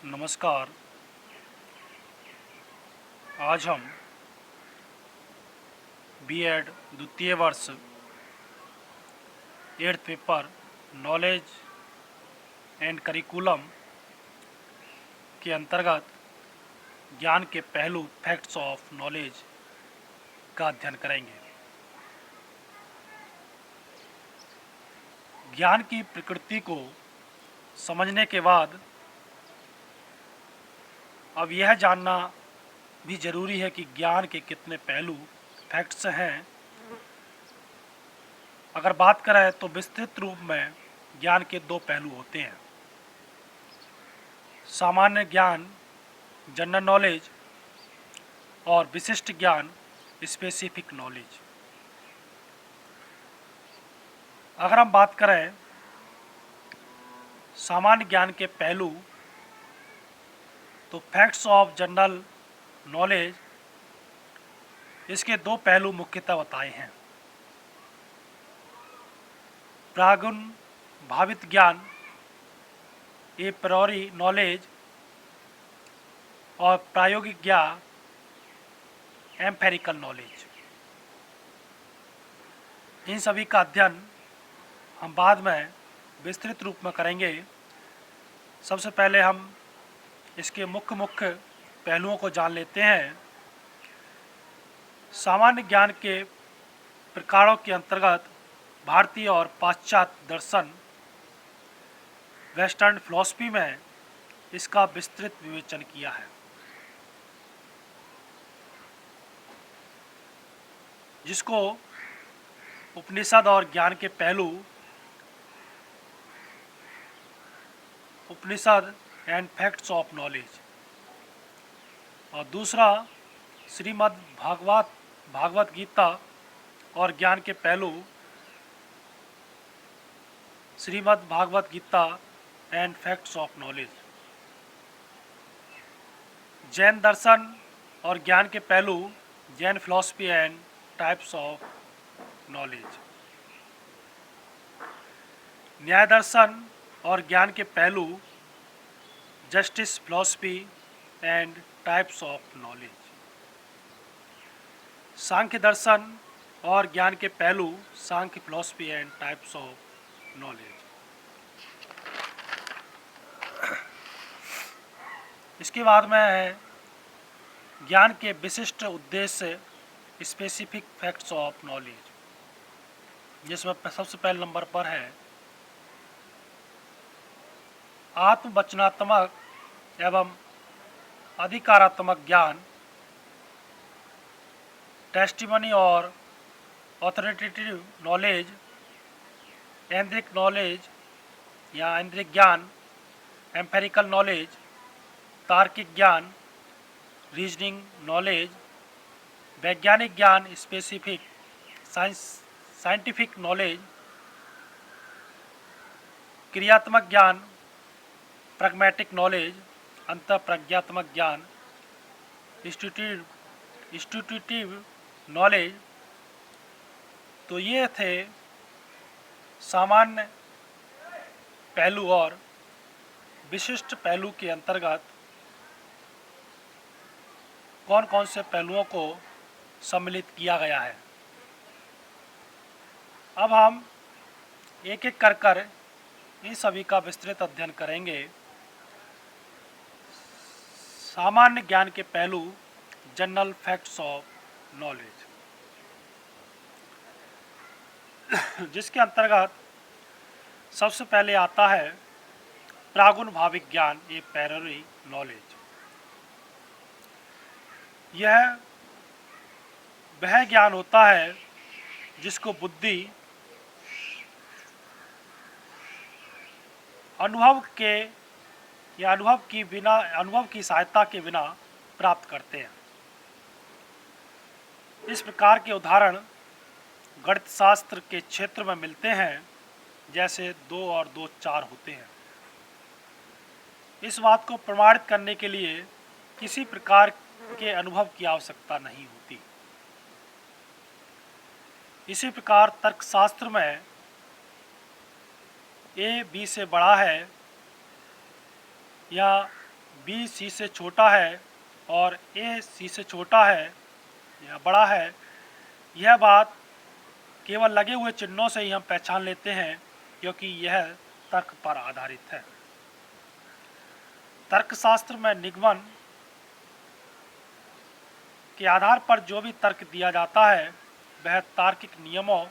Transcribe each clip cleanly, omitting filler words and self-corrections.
नमस्कार। आज हम बीएड द्वितीय वर्ष 8th paper knowledge and curriculum के अंतर्गत ज्ञान के पहलू फैक्ट्स ऑफ नॉलेज का अध्ययन करेंगे। ज्ञान की प्रकृति को समझने के बाद अब यह जानना भी जरूरी है कि ज्ञान के कितने पहलू फैक्ट्स हैं। अगर बात करें तो विस्तृत रूप में ज्ञान के दो पहलू होते हैं: सामान्य ज्ञान जनरल नॉलेज और विशिष्ट ज्ञान स्पेसिफिक नॉलेज। अगर हम बात करें सामान्य ज्ञान के पहलू तो फैक्ट्स ऑफ जनरल नॉलेज, इसके दो पहलू मुख्यतः बताए हैं: प्रागुण-भावित ज्ञान ए प्रायोरी नॉलेज और प्रायोगिक ज्ञान एम्पेरिकल नॉलेज। इन सभी का अध्ययन हम बाद में विस्तृत रूप में करेंगे। सबसे पहले हम इसके मुख्य पहलुओं को जान लेते हैं। सामान्य ज्ञान के प्रकारों के अंतर्गत भारतीय और पाश्चात्य दर्शन वेस्टर्न फिलॉसफी में इसका विस्तृत विवेचन किया है, जिसको उपनिषद और ज्ञान के पहलू, Upanishad and facts of knowledge, और दूसरा श्रीमद् भागवत गीता और ज्ञान के पहलू, Shrimad Bhagavad Gita and facts of knowledge. Jain दर्शन और ज्ञान के पहलू, Jain philosophy and types of knowledge. Nyaya दर्शन और ज्ञान के पहलू, justice philosophy and types of knowledge. Samkhya दर्शन और ज्ञान के पहलू, Samkhya philosophy and types of knowledge. इसके बाद में है ज्ञान के विशिष्ट उद्देश्य, स्पेसिफिक फैक्ट्स ऑफ नॉलेज, जिसमें सबसे पहले नंबर पर है आत्मवचनात्मक एवं अधिकारात्मक ज्ञान, टेस्टिमनी और ऑथोरिटेटिव नॉलेज, ऐन्द्रिक नॉलेज या ऐन्द्रिक ज्ञान, एम्पेरिकल नॉलेज, तार्किक ज्ञान, रीजनिंग नॉलेज, वैज्ञानिक ज्ञान, स्पेसिफिक साइंटिफिक नॉलेज, क्रियात्मक ज्ञान, प्रैग्मैटिक नॉलेज, अंतःप्रज्ञात्मक ज्ञान, इंस्टीट्यूटिव नॉलेज। तो ये थे सामान्य पहलू और विशिष्ट पहलू के अंतर्गत कौन कौन से पहलुओं को सम्मिलित किया गया है। अब हम एक एक कर इन सभी का विस्तृत अध्ययन करेंगे। सामान्य ज्ञान के पहलू, जनरल फैक्ट्स ऑफ नॉलेज, जिसके अंतर्गत सबसे पहले आता है प्रागुण-भाविक ज्ञान ए प्रायोरी नॉलेज। यह वह ज्ञान होता है जिसको बुद्धि अनुभव की सहायता के बिना प्राप्त करते हैं। इस प्रकार के उदाहरण गणित शास्त्र के क्षेत्र में मिलते हैं, जैसे 2 और 2 4 होते हैं। इस बात को प्रमाणित करने के लिए किसी प्रकार के अनुभव की आवश्यकता नहीं होती। इसी प्रकार तर्कशास्त्र में a b से बड़ा है या बी सी से छोटा है और ए सी से छोटा है या बड़ा है, यह बात केवल लगे हुए चिन्हों से ही हम पहचान लेते हैं, क्योंकि यह तर्क पर आधारित है। तर्कशास्त्र में निगमन के आधार पर जो भी तर्क दिया जाता है वह तार्किक नियमों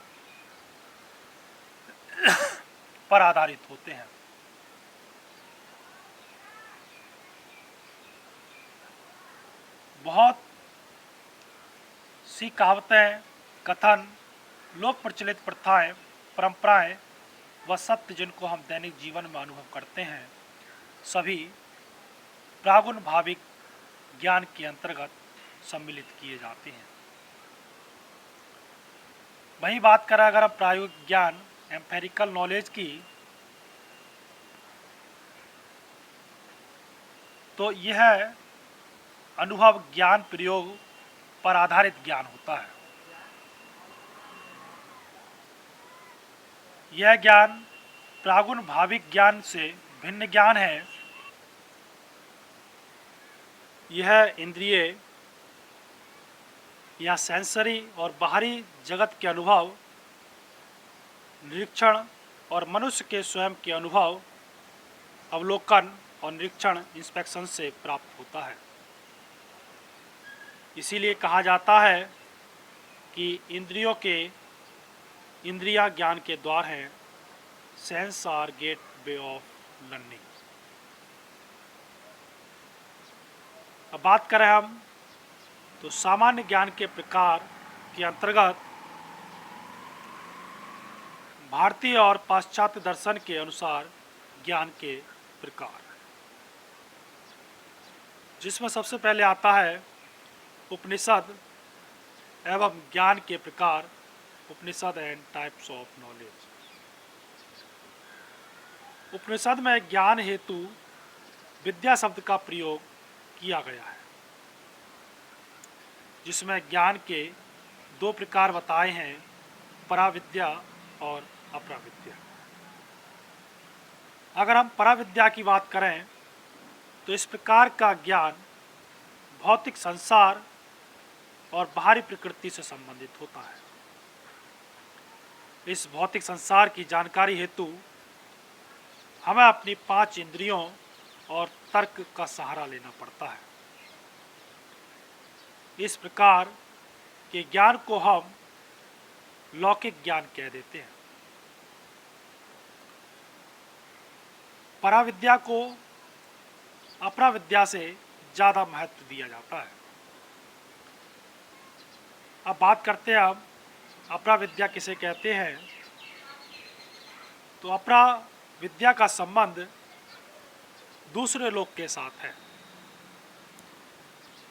पर आधारित होते हैं। बहुत सी कहावतें, कथन, लोक प्रचलित प्रथाएं, परंपराएं व सत्य जिनको हम दैनिक जीवन में अनुभव करते हैं, सभी प्रागुनभाविक ज्ञान के अंतर्गत सम्मिलित किए जाते हैं। वही बात करें अगर हम प्रायोगिक ज्ञान, एम्पेरिकल नॉलेज की, तो यह अनुभव ज्ञान प्रयोग पर आधारित ज्ञान होता है। यह ज्ञान प्रागुनभाविक ज्ञान से भिन्न ज्ञान है। यह इंद्रिय या सेंसरी और बाहरी जगत के अनुभव, निरीक्षण और मनुष्य के स्वयं के अनुभव, अवलोकन और निरीक्षण, इंस्पेक्शन से प्राप्त होता है। इसीलिए कहा जाता है कि इंद्रियों के इंद्रियां ज्ञान के द्वार हैं। Sense are gateway of learning. अब बात करें हम तो सामान्य ज्ञान के प्रकार के अंतर्गत भारतीय और पाश्चात्य दर्शन के अनुसार ज्ञान के प्रकार, जिसमें सबसे पहले आता है उपनिषद एवं ज्ञान के प्रकार, उपनिषद एंड टाइप्स ऑफ नॉलेज। उपनिषद में ज्ञान हेतु विद्या शब्द का प्रयोग किया गया है, जिसमें ज्ञान के दो प्रकार बताए हैं, पराविद्या और अपराविद्या। अगर हम पराविद्या की बात करें तो इस प्रकार का ज्ञान भौतिक संसार और बाहरी प्रकृति से संबंधित होता है। इस भौतिक संसार की जानकारी हेतु हमें अपनी 5 इंद्रियों और तर्क का सहारा लेना पड़ता है। इस प्रकार के ज्ञान को हम लौकिक ज्ञान कह देते हैं। पराविद्या को अपराविद्या से ज़्यादा महत्व दिया जाता है। अब बात करते हैं हम अपराविद्या किसे कहते हैं। तो अपराविद्या का संबंध दूसरे लोक के साथ है।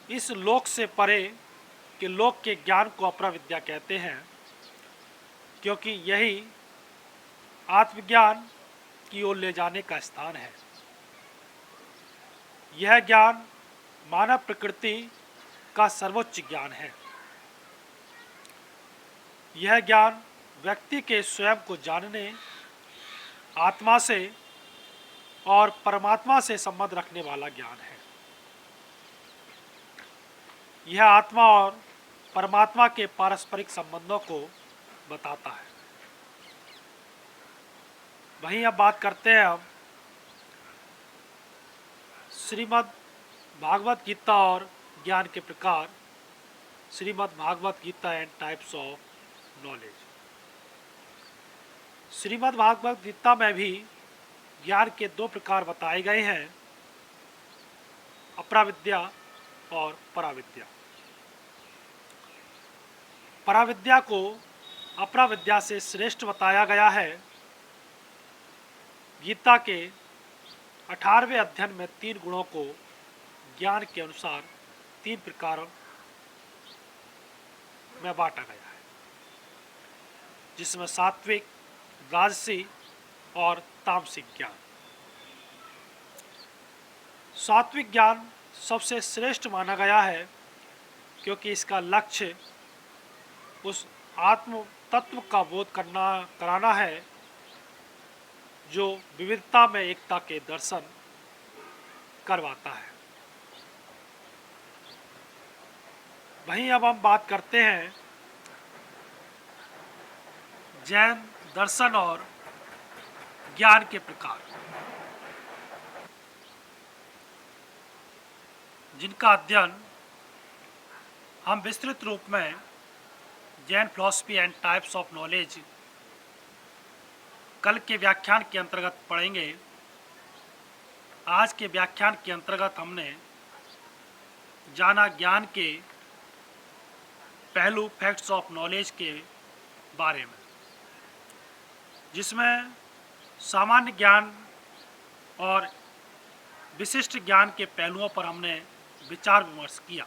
इस लोक से परे के लोक के ज्ञान को अपराविद्या कहते हैं, क्योंकि यही आत्मज्ञान की ओर ले जाने का स्थान है। यह ज्ञान मानव प्रकृति का सर्वोच्च ज्ञान है। यह ज्ञान व्यक्ति के स्वयं को जानने, आत्मा से और परमात्मा से संबंध रखने वाला ज्ञान है। यह आत्मा और परमात्मा के पारस्परिक संबंधों को बताता है। वहीं अब बात करते हैं हम श्रीमद् भागवत गीता और ज्ञान के प्रकार, Shrimad Bhagavad Gita and types of knowledge. Shrimad Bhagavad Gita में भी ज्ञान के 2 प्रकार बताए गए हैं, अपराविद्या और पराविद्या। पराविद्या को अपराविद्या से श्रेष्ठ बताया गया है। गीता के 18वें अध्ययन में 3 गुणों को ज्ञान के अनुसार 3 प्रकारों में बांटा गया है, जिसमें सात्विक, राजसी और तामसिक ज्ञान। सात्विक ज्ञान सबसे श्रेष्ठ माना गया है, क्योंकि इसका लक्ष्य उस आत्म तत्व का बोध कराना है जो विविधता में एकता के दर्शन करवाता है। वहीं अब हम बात करते हैं जैन दर्शन और ज्ञान के प्रकार, जिनका अध्ययन हम विस्तृत रूप में Jain philosophy and types of knowledge कल के व्याख्यान के अंतर्गत पढ़ेंगे। आज के व्याख्यान के अंतर्गत हमने जाना ज्ञान के पहलू, फैक्ट्स ऑफ नॉलेज के बारे में, जिसमें सामान्य ज्ञान और विशिष्ट ज्ञान के पहलुओं पर हमने विचार विमर्श किया।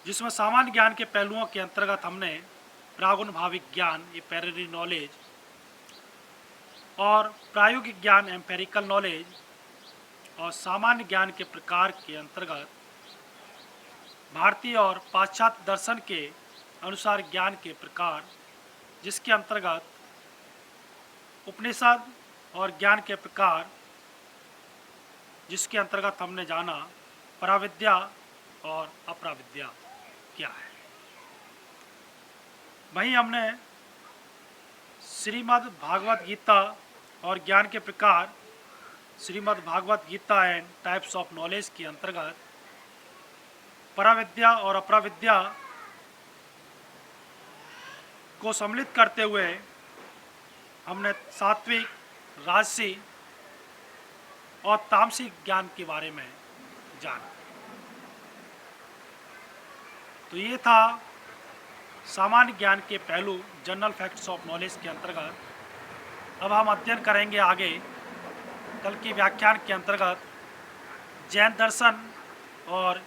जिसमें सामान्य ज्ञान के पहलुओं के अंतर्गत हमने प्रागुणभाविक ज्ञान, ये पैरेलल नॉलेज, और प्रायोगिक ज्ञान, एम्पेरिकल नॉलेज, और सामान्य ज्ञान के प्रकार के अंतर्गत भारतीय और पाश्चात्य दर्शन के अनुसार ज्ञान के प्रकार, जिसके अंतर्गत उपनिषद और ज्ञान के प्रकार, जिसके अंतर्गत हमने जाना पराविद्या और अपराविद्या क्या है। वहीं हमने श्रीमद् भागवत गीता और ज्ञान के प्रकार, Shrimad Bhagavad Gita and types of knowledge के अंतर्गत पराविद्या और अपराविद्या को सम्मिलित करते हुए हमने सात्विक, राजसी और तामसिक ज्ञान के बारे में जाना। तो ये था सामान्य ज्ञान के पहलू, जनरल फैक्ट्स ऑफ नॉलेज के अंतर्गत। अब हम अध्ययन करेंगे आगे कल के व्याख्यान के अंतर्गत जैन दर्शन और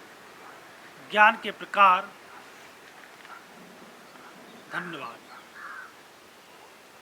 ज्ञान के प्रकार। धन्यवाद।